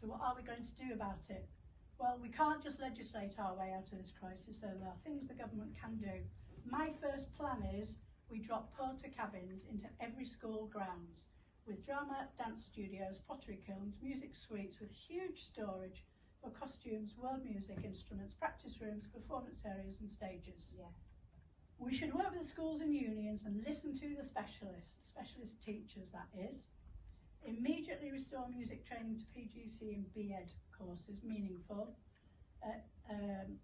So what are we going to do about it? Well, we can't just legislate our way out of this crisis, though there are things the government can do. My first plan is we drop porta cabins into every school grounds with drama, dance studios, pottery kilns, music suites with huge storage for costumes, world music instruments, practice rooms, performance areas and stages. Yes. We should work with the schools and unions and listen to the specialist teachers, that is. Immediately restore music training to PGC and BEd courses, meaningful.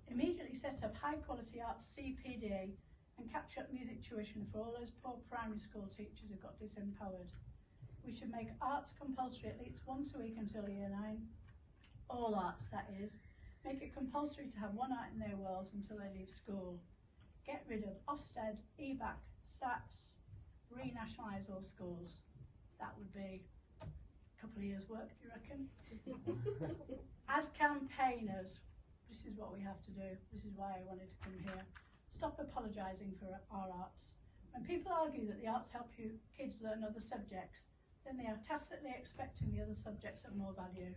Immediately set up high quality arts CPD and catch up music tuition for all those poor primary school teachers who got disempowered. We should make arts compulsory at least once a week until year 9. All arts, that is. Make it compulsory to have one art in their world until they leave school. Get rid of Ofsted, EBAC, SATs, renationalise all schools. That would be couple of years' work, do you reckon? As campaigners, this is what we have to do. This is why I wanted to come here. Stop apologising for our arts. When people argue that the arts help you kids learn other subjects, then they are tacitly expecting the other subjects have more value.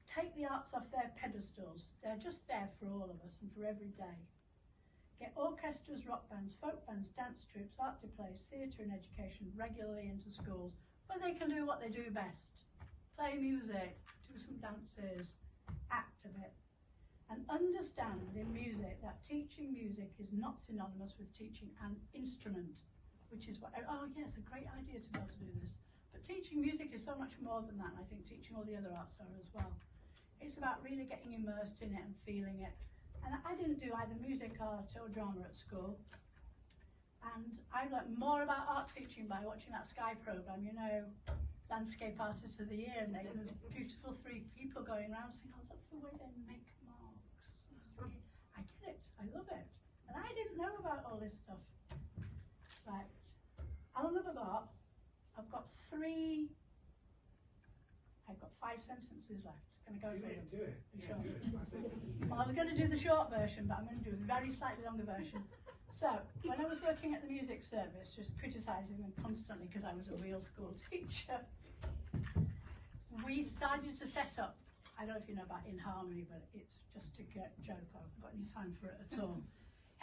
Take the arts off their pedestals. They're just there for all of us and for every day. Get orchestras, rock bands, folk bands, dance troupes, art displays, theatre and education regularly into schools, where they can do what they do best. Play music, do some dances, act a bit. And understand in music that teaching music is not synonymous with teaching an instrument, which is what, oh yeah, it's a great idea to be able to do this. But teaching music is so much more than that, and I think teaching all the other arts are as well. It's about really getting immersed in it and feeling it. And I didn't do either music, art or drama at school. And I learned more about art teaching by watching that Sky programme, you know, Landscape Artists of the Year, and there was beautiful 3 people going around saying, oh, look the way they make marks. I get it, I love it. And I didn't know about all this stuff. Right, how long have I got? I've got 5 sentences left. Can I go through them? Do it. Sure. Well, I was going to do the short version, but I'm going to do a very slightly longer version. So, when I was working at the music service, just criticising them constantly because I was a real school teacher, we started to set up, I don't know if you know about In Harmony, but it's just a joke, I haven't got any time for it at all.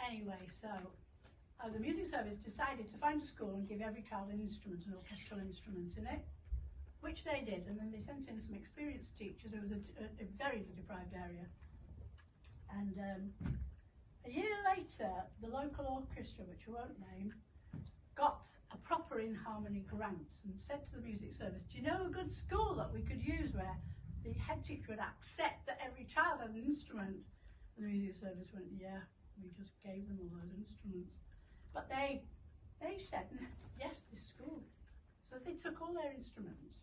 Anyway, so the music service decided to find a school and give every child an instrument, an orchestral instrument in it, which they did, and then they sent in some experienced teachers. It was a very deprived area. And a year later, the local orchestra, which I won't name, got a proper In Harmony grant and said to the music service, do you know a good school that we could use where the head teacher would accept that every child has an instrument? And the music service went, yeah, we just gave them all those instruments. But they said, yes, this school. So they took all their instruments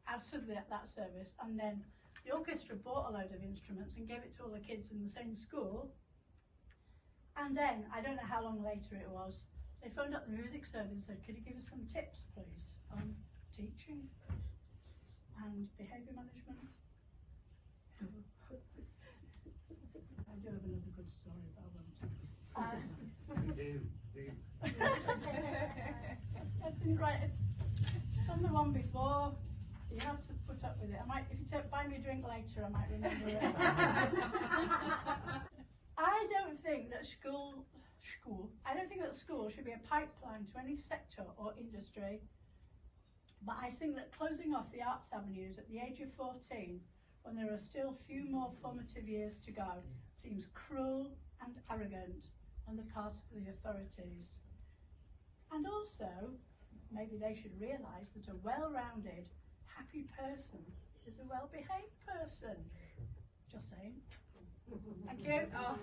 out of that service, and then the orchestra bought a load of instruments and gave it to all the kids in the same school. And then, I don't know how long later it was, they phoned up the music service and said, could you give us some tips, please, on teaching and behaviour management? I do have another good story, but I won't. Do. I didn't write it. It's on the one before. You have to put up with it. If you buy me a drink later, I might remember it. I don't think that school should be a pipeline to any sector or industry, but I think that closing off the arts avenues at the age of 14, when there are still few more formative years to go, seems cruel and arrogant on the part of the authorities. And also, maybe they should realise that a well-rounded, happy person is a well-behaved person. Just saying. Thank you. Oh.